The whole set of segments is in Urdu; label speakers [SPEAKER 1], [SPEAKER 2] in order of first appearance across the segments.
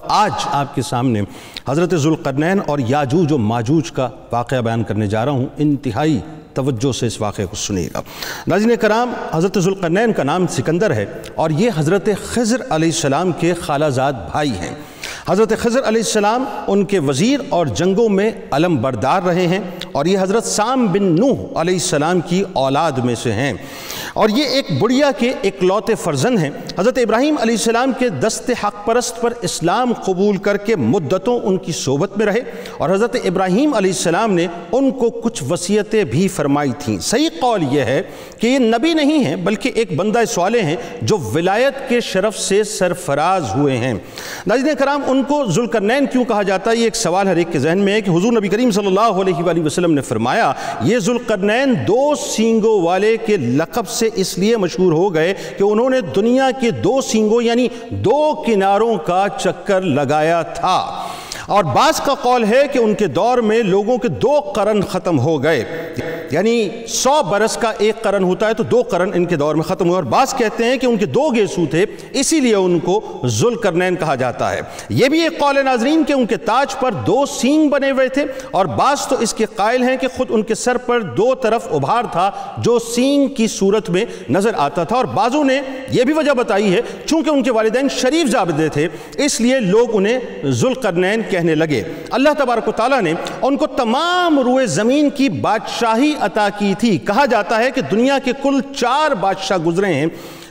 [SPEAKER 1] آج آپ کے سامنے حضرت ذوالقرنین اور یاجوج و ماجوج کا واقعہ بیان کرنے جا رہا ہوں۔ انتہائی توجہ سے اس واقعے کو سنیے گا۔ ناظرین کرام، حضرت ذوالقرنین کا نام سکندر ہے اور یہ حضرت خضر علیہ السلام کے خالہ زاد بھائی ہیں۔ حضرت خضر علیہ السلام ان کے وزیر اور جنگوں میں علم بردار رہے ہیں، اور یہ حضرت سام بن نوح علیہ السلام کی اولاد میں سے ہیں، اور یہ ایک بڑیا کے اکلوتے فرزند ہیں۔ حضرت ابراہیم علیہ السلام کے دست حق پرست پر اسلام قبول کر کے مدتوں ان کی صحبت میں رہے، اور حضرت ابراہیم علیہ السلام نے ان کو کچھ وصیتیں بھی فرمائی تھیں۔ صحیح قول یہ ہے کہ یہ نبی نہیں ہیں بلکہ ایک بندہ صالح ہیں جو ولایت کے شرف سے سرفراز ہوئے ہیں۔ ناظرین کرام، ان کو ذوالقرنین کیوں کہا جاتا ہے؟ یہ ایک سوال ہر ایک کے ذہن میں ہے کہ حضور نبی کریم صلی اللہ علیہ وآلہ وسلم نے فرمایا یہ ذوالقرنین دو سینگوں والے کے لقب سے اس لیے مشہور ہو گئے کہ انہوں نے دنیا کے دو سینگوں یعنی دو کناروں کا چکر لگایا تھا، اور بعض کا قول ہے کہ ان کے دور میں لوگوں کے دو قرن ختم ہو گئے، یعنی 100 برس کا ایک قرن ہوتا ہے تو دو قرن ان کے دور میں ختم ہوئے، اور بعض کہتے ہیں کہ ان کے دو گیسو تھے اسی لیے ان کو ذوالقرنین کہا جاتا ہے۔ یہ بھی ایک قول ہے ناظرین کہ ان کے تاج پر دو سینگ بنے ہوئے تھے، اور بعض تو اس کے قائل ہیں کہ خود ان کے سر پر دو طرف ابھار تھا جو سینگ کی صورت میں نظر آتا تھا، اور بعضوں نے یہ بھی وجہ بتائی ہے چونکہ ان کے والدین شریف زابدے تھے اس لیے لوگ انہیں ذوالقرنین کہنے لگے۔ اللہ تبارک و تعالیٰ نے ان کو تمام روئے زمین کی بادشاہی عطا کی تھی۔ کہا جاتا ہے کہ دنیا کے کل 4 بادشاہ گزرے ہیں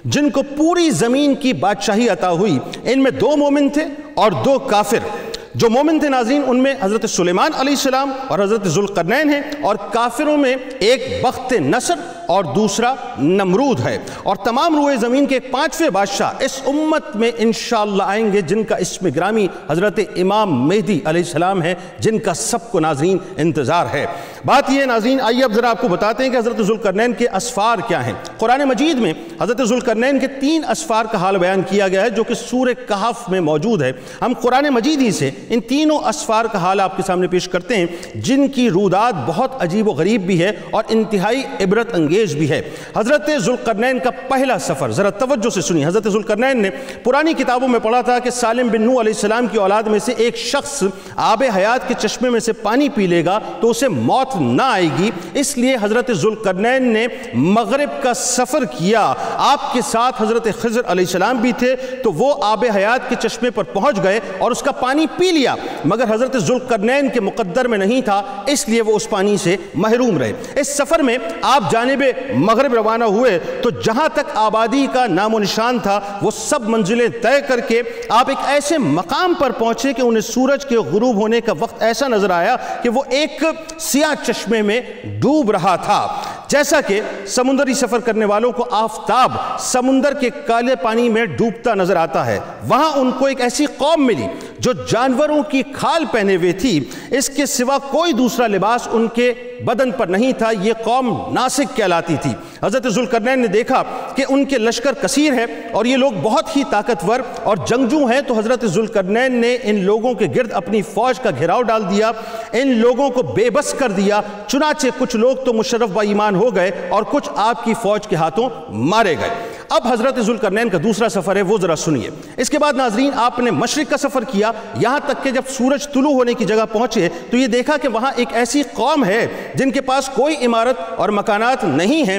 [SPEAKER 1] جن کو پوری زمین کی بادشاہی عطا ہوئی، ان میں 2 مومن تھے اور 2 کافر۔ جو مومن تھے ناظرین ان میں حضرت سلیمان علیہ السلام اور حضرت ذوالقرنین ہیں، اور کافروں میں ایک بخت نصر اور دوسرا نمرود ہے، اور تمام روئے زمین کے 5ویں بادشاہ اس امت میں انشاءاللہ آئیں گے جن کا اسم گرامی حضرت امام مہدی علیہ السلام ہے، جن کا سب کو ناظرین انتظار ہے۔ بات یہ ہے ناظرین، آئیے اب ذرا آپ کو بتاتے ہیں کہ حضرت ذوالقرنین کے اسفار کیا ہیں۔ قرآن مجید میں حضرت ذوالقرنین کے 3 اسفار کا حال بیان کیا گیا ہے جو کہ سورہ کہف میں موجود ہے۔ ہم قرآن مجید ہی سے ان تینوں اسفار کا حال آپ کے سامنے پیش کرتے ہیں جن کی رودات بہت عجیب و غریب بھی ہے اور انتہائی عبرت انگیز بھی ہے۔ حضرت ذوالقرنین کا پہلا سفر ذرا توجہ سے سنیے۔ حضرت ذوالقرنین نے پرانی کتابوں میں پڑھا تھا کہ سالم بن نوح علیہ السلام کی اولاد میں سے ایک شخص آب حیات کے چشمے میں سے پانی پی لے گا تو اسے موت نہ آئے گی، اس لیے حضرت ذوالقرنین نے مغرب کا سفر کیا۔ آپ کے ساتھ حضرت خضر علیہ السلام بھی تھے تو وہ آب حیات کے چشمے پر پہنچ گئے اور اس کا پانی پی لیا، مگر حضرت ذوالقرنین کے مقدر میں نہیں تھا اس لیے وہ اس پانی سے محروم رہے۔ اس سفر میں آپ جانب مغرب روانہ ہوئے تو جہاں تک آبادی کا نام و نشان تھا وہ سب منزلیں طے کر کے آپ ایک ایسے مقام پر پہنچے کہ انہیں سورج کے غروب ہونے کا وقت ایسا نظر آیا کہ وہ ایک سیاہ چشمے میں ڈوب رہا تھا، جیسا کہ سمندری سفر کرنے والوں کو آفتاب سمندر کے کالے پانی میں ڈوبتا نظر آتا ہے۔ وہاں ان کو ایک ایسی قوم ملی جو جانوروں کی کھال پہنے ہوئے تھی، اس کے سوا کوئی دوسرا لباس ان کے بدن پر نہیں تھا۔ یہ قوم ناسک کہلاتی تھی۔ حضرت ذوالقرنین نے دیکھا کہ ان کے لشکر کثیر ہے اور یہ لوگ بہت ہی طاقتور اور جنگجو ہیں، تو حضرت ذوالقرنین نے ان لوگوں کے گرد اپنی فوج کا گھیراؤ ڈال دیا، ان لوگوں کو بے بس کر دیا، چنانچہ کچھ لوگ تو مشرف با ایمان ہو گئے اور کچھ آپ کی فوج کے ہاتھوں مارے گئے۔ اب حضرت ذوالقرنین کا دوسرا سفر ہے وہ ذرا سنیے۔ اس کے بعد ناظرین آپ نے مشرق کا سفر کیا، یہاں تک کہ جب سورج طلوع ہونے کی جگہ پہنچے تو یہ دیکھا کہ وہاں ایک ایسی قوم ہے جن کے پاس کوئی عمارت اور مکانات نہیں ہیں۔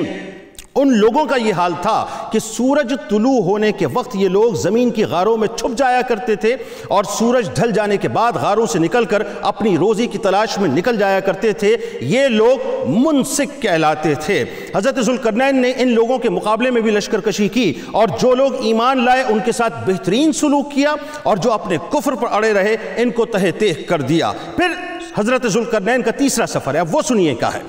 [SPEAKER 1] ان لوگوں کا یہ حال تھا کہ سورج طلوع ہونے کے وقت یہ لوگ زمین کی غاروں میں چھپ جایا کرتے تھے اور سورج ڈھل جانے کے بعد غاروں سے نکل کر اپنی روزی کی تلاش میں نکل جایا کرتے تھے۔ یہ لوگ منسک کہلاتے تھے۔ حضرت ذوالقرنین نے ان لوگوں کے مقابلے میں بھی لشکر کشی کی، اور جو لوگ ایمان لائے ان کے ساتھ بہترین سلوک کیا، اور جو اپنے کفر پر اڑے رہے ان کو تہہ تیہ کر دیا۔ پھر حضرت ذوالقرنین کا تیسرا سفر ہے، اب وہ سنیے کیا ہے۔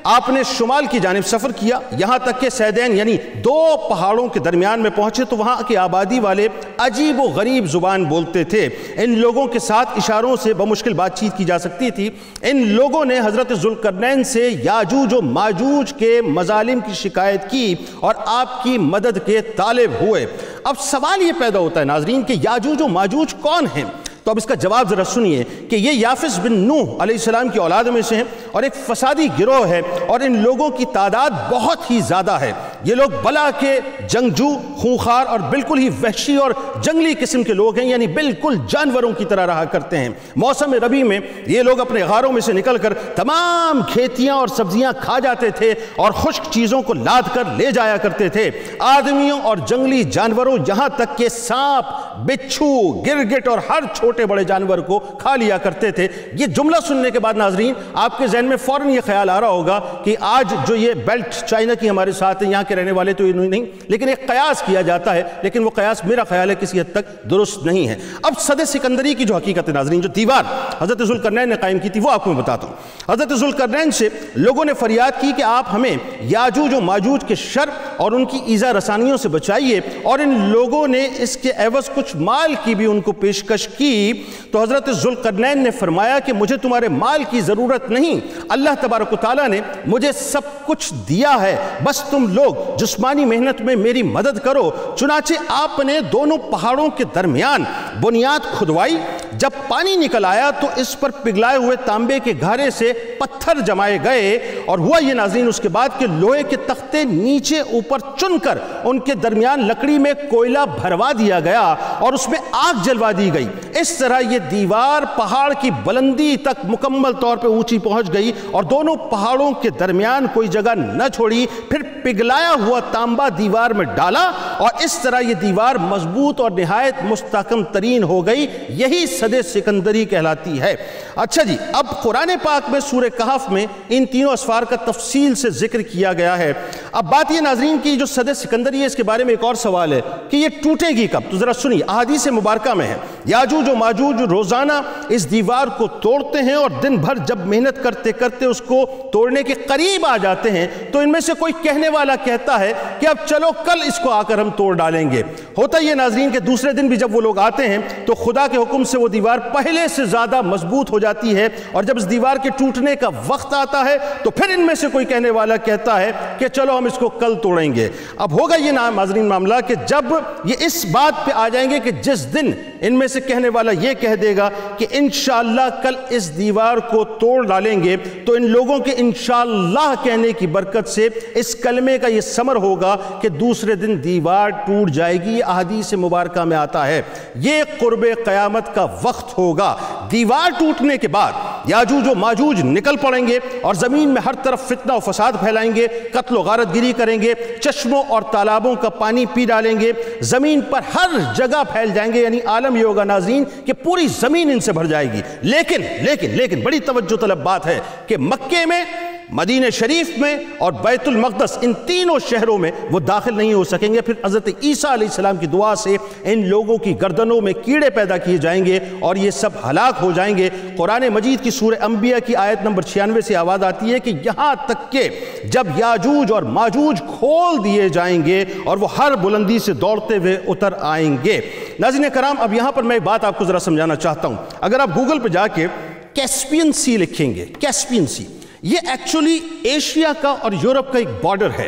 [SPEAKER 1] آپ نے شمال کی جانب سفر کیا، یہاں تک کہ سیدین یعنی 2 پہاڑوں کے درمیان میں پہنچے تو وہاں کی آبادی والے عجیب و غریب زبان بولتے تھے۔ ان لوگوں کے ساتھ اشاروں سے بمشکل بات چیت کی جا سکتی تھی۔ ان لوگوں نے حضرت ذوالقرنین سے یاجوج و ماجوج کے مظالم کی شکایت کی اور آپ کی مدد کے طالب ہوئے۔ اب سوال یہ پیدا ہوتا ہے ناظرین کہ یاجوج و ماجوج کون ہیں؟ تو اب اس کا جواب ذرا سنیے کہ یہ یافس بن نوح علیہ السلام کی اولاد میں سے ہیں اور ایک فسادی گروہ ہے، اور ان لوگوں کی تعداد بہت ہی زیادہ ہے۔ یہ لوگ بلا کے جنگجو، خونخوار اور بالکل ہی وحشی اور جنگلی قسم کے لوگ ہیں، یعنی بالکل جانوروں کی طرح رہا کرتے ہیں۔ موسم ربیع میں یہ لوگ اپنے غاروں میں سے نکل کر تمام کھیتیاں اور سبزیاں کھا جاتے تھے اور خشک چیزوں کو لاد کر لے جایا کرتے تھے۔ آدمیوں اور جنگلی جانوروں، یہاں تک کہ سانپ، بچھو، گرگٹ اور ہر چھوٹے بڑے جانور کو کھا لیا کرتے تھے۔ یہ جملہ سننے کے بعد ناظرین آپ کے ذہن میں فوراً یہ خیال آ رہا ہوگا کہ آج جو یہ بیلٹ چائنا کی ہمارے ساتھ ہیں، یہاں کے رہنے والے تو یہ نہیں، لیکن ایک قیاس کیا جاتا ہے، لیکن وہ قیاس میرا خیال ہے کسی حد تک درست نہیں ہے۔ اب صد سکندری کی جو حقیقت ہے ناظرین، جو دیوار حضرت ذوالقرنین نے قائم کی تھی، وہ آپ کو میں بتاتا ہوں۔ حضرت ذوالقرنین سے لوگوں نے فریاد کی کہ آپ ہمیں یاجوج و ماجوج کے شر اور ان کی ایذا رسانیوں سے بچائیے، اور ان لوگوں نے اس کے عوض کچھ مال کی بھی ان کو پیشکش کی۔ تو حضرت ذوالقرنین نے فرمایا کہ مجھے تمہارے مال کی ضرورت نہیں، اللہ تبارک و تعالیٰ نے مجھے سب کچھ دیا ہے، بس تم لوگ جسمانی محنت میں میری مدد کرو۔ چنانچہ آپ نے دونوں پہاڑوں کے درمیان بنیاد کھدوائی۔ جب پانی نکل آیا تو اس پر پگھلائے ہوئے تانبے کے گھارے سے پتھر جمائے گئے، اور ہوا یہ ناظرین اس کے بعد کہ لوہے کے تختے نیچے اوپر چن کر ان کے درمیان لکڑی میں کوئلہ بھروا دیا گیا اور اس میں آگ جلوا دی گئی۔ اس طرح یہ دیوار پہاڑ کی بلندی تک مکمل طور پہ اونچی پہنچ گئی اور دونوں پہاڑوں کے درمیان کوئی جگہ نہ چھوڑی۔ پھر پگھلایا ہوا تانبا دیوار میں ڈالا اور اس طرح یہ دیوار مضبوط اور نہایت مستحکم ترین ہو گئی۔ یہی صد سکندری کہلاتی ہے۔ اچھا جی، اب قرآن پاک میں سورہ کہف میں ان تینوں اسفار کا تفصیل سے ذکر کیا گیا ہے۔ اب بات یہ ناظرین کی جو صد سکندری ہے، اس کے بارے میں ایک اور سوال ہے کہ یہ ٹوٹے گی کب؟ تو ذرا سنیے، احادیث مبارکہ میں ہے یاجوج و ماجوج روزانہ اس دیوار کو توڑتے ہیں، اور دن بھر جب محنت کرتے کرتے اس کو توڑنے کے قریب آ جاتے ہیں تو ان میں سے کوئی کہنے والا کہتا ہے کہ اب چلو کل اس کو آ کر ہم توڑ ڈالیں گے۔ ہوتا یہ ناظرین کہ دوسرے دن بھی جب وہ لوگ آتے ہیں تو خدا کے حکم سے وہ دیوار پہلے سے زیادہ مضبوط ہو جاتی ہے، اور جب اس دیوار کے ٹوٹنے کا وقت آتا ہے تو پھر ان میں سے کوئی کہنے والا کہتا ہے کہ چلو ہم اس کو کل توڑیں گے۔ اب ہوگا یہ ناظرین معاملہ کہ جب یہ اس بات پہ آ جائیں گے کہ جس دن ان میں سے کہنے والا یہ کہہ دے گا کہ انشاءاللہ کل اس دیوار کو توڑ ڈالیں گے، تو ان لوگوں کے انشاءاللہ کہنے کی برکت سے اس کلمے کا یہ ثمر ہوگا کہ دوسرے دن دیوار ٹوٹ جائے گی۔ یہ احادیث مبارکہ میں آتا ہے، یہ قرب قیامت کا وقت ہوگا۔ دیوار ٹوٹنے کے بعد یاجوج و ماجوج نکل پڑیں گے اور زمین میں ہر طرف فتنہ و فساد پھیلائیں گے، قتل و غارت گیری کریں گے، چشموں اور تالابوں کا پانی پی ڈالیں گے، زمین پر ہر جگہ پھیل جائیں گے۔ یعنی عالم یہ ہوگا ناظرین کہ پوری زمین ان سے بھر جائے گی۔ لیکن بڑی توجہ طلب بات ہے کہ مکے میں، مدینہ شریف میں اور بیت المقدس، ان تینوں شہروں میں وہ داخل نہیں ہو سکیں گے۔ پھر حضرت عیسیٰ علیہ السلام کی دعا سے ان لوگوں کی گردنوں میں کیڑے پیدا کیے جائیں گے اور یہ سب ہلاک ہو جائیں گے۔ قرآن مجید کی سورہ انبیاء کی آیت نمبر 96 سے آواز آتی ہے کہ یہاں تک کہ جب یاجوج اور ماجوج کھول دیے جائیں گے اور وہ ہر بلندی سے دوڑتے ہوئے اتر آئیں گے۔ ناظرین کرام، اب یہاں پر میں بات آپ کو ذرا سمجھانا چاہتا ہوں۔ اگر آپ گوگل پہ جا کے کیسپین سی لکھیں گے، کیسپین سی، یہ ایکچولی ایشیا کا اور یورپ کا ایک بارڈر ہے۔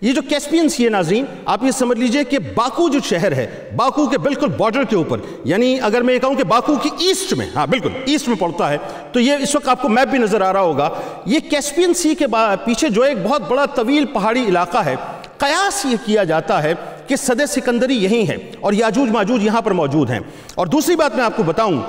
[SPEAKER 1] یہ جو کیسپین سی ہے ناظرین، آپ یہ سمجھ لیجئے کہ باکو جو شہر ہے، باکو کے بالکل بارڈر کے اوپر، یعنی اگر میں یہ کہوں کہ باکو کی ایسٹ میں، ہاں بالکل ایسٹ میں پڑتا ہے، تو یہ اس وقت آپ کو میپ بھی نظر آ رہا ہوگا۔ یہ کیسپین سی کے پیچھے جو ایک بہت بڑا طویل پہاڑی علاقہ ہے، قیاس یہ کیا جاتا ہے کہ صد سکندری یہی ہے اور یاجوج ماجوج یہاں پر موجود ہیں۔ اور دوسری بات میں آپ کو بتاؤں،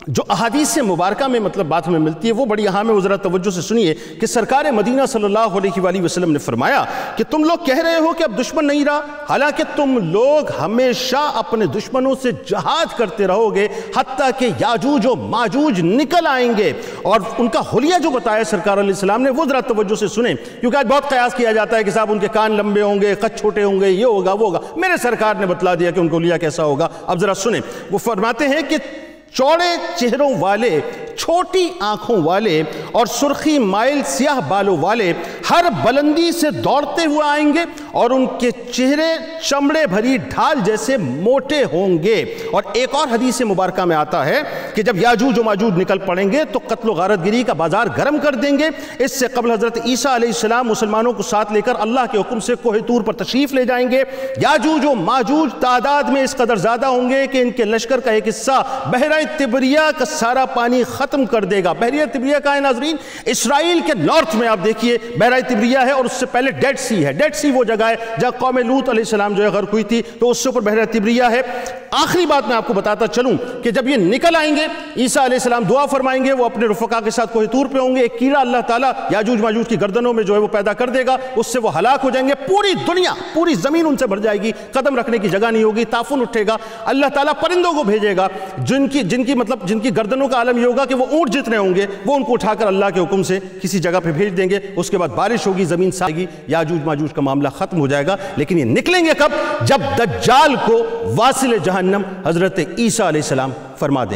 [SPEAKER 1] جو احادیث مبارکہ میں مطلب بات ہمیں ملتی ہے وہ بڑی اہم ہے، وہ ذرا توجہ سے سنیے کہ سرکار مدینہ صلی اللہ علیہ وآلہ وسلم نے فرمایا کہ تم لوگ کہہ رہے ہو کہ اب دشمن نہیں رہا، حالانکہ تم لوگ ہمیشہ اپنے دشمنوں سے جہاد کرتے رہو گے حتیٰ کہ یاجوج و ماجوج نکل آئیں گے۔ اور ان کا حلیہ جو بتایا سرکار علیہ السلام نے وہ ذرا توجہ سے سنیں، کیونکہ آج بہت قیاس کیا جاتا ہے کہ صاحب ان کے کان لمبے ہوں گے، قد چھوٹے ہوں گے، یہ ہوگا وہ ہوگا۔ میرے سرکار نے بتلا دیا کہ ان کو حلیہ کیسا ہوگا۔ اب ذرا سنیں، وہ فرماتے ہیں کہ چوڑے چہروں والے، چھوٹی آنکھوں والے اور سرخی مائل سیاہ بالوں والے ہر بلندی سے دوڑتے ہوئے آئیں گے اور ان کے چہرے چمڑے بھری ڈھال جیسے موٹے ہوں گے۔ اور ایک اور حدیث مبارکہ میں آتا ہے کہ جب یاجوج و ماجوج نکل پڑیں گے تو قتل و غارت گری کا بازار گرم کر دیں گے۔ اس سے قبل حضرت عیسیٰ علیہ السلام مسلمانوں کو ساتھ لے کر اللہ کے حکم سے کوہ طور پر تشریف لے جائیں گے۔ یاجوج و ماجوج تعداد میں اس قدر زیادہ ہوں گے کہ ان کے لشکر کا ایک حصہ بحیرہ طبریہ کا سارا پانی ختم کر دے گا۔ بحیرہ طبریہ کا ہے ناظرین، اسرائیل کے نارتھ میں آپ دیکھیے بحیرہ طبریہ ہے، اور اس سے پہلے ڈیڈ سی ہے۔ ڈیڈ سی وہ جگہ ہے جہاں قوم لوط علیہ السلام جو ہے غرق ہوئی تھی، تو اس سے اوپر بحیرہ طبریہ ہے۔ آخری بات میں آپ کو بتاتا چلوں کہ جب یہ نکل آئیں گے، عیسیٰ علیہ السلام دعا فرمائیں گے، وہ اپنے رفقا کے ساتھ کوہ طور پہ ہوں گے، ایک کیڑا اللہ تعالیٰ یاجوج ماجوج کی گردنوں میں جو ہے وہ پیدا کر دے گا، اس سے وہ ہلاک ہو جائیں گے۔ پوری دنیا، پوری زمین ان سے بھر جائے گی، قدم رکھنے کی جگہ نہیں ہوگی، تعفن اٹھے گا۔ اللہ تعالیٰ پرندوں کو بھیجے گا جن کی گردنوں کا عالم یہ ہوگا کہ وہ اونٹ جتنے ہوں گے وہ ان کو اٹھا کر اللہ کے حکم سے کسی جگہ پہ بھیج دیں گے۔ اس کے بعد بارش ہوگی، زمین سائے گی، یاجوج ماجوج کا معاملہ ختم ہو جائے گا۔ لیکن یہ نکلیں گے کب؟ جب دجال کو واصل جہنم حضرت عیسیٰ علیہ السلام فرما دیں گے۔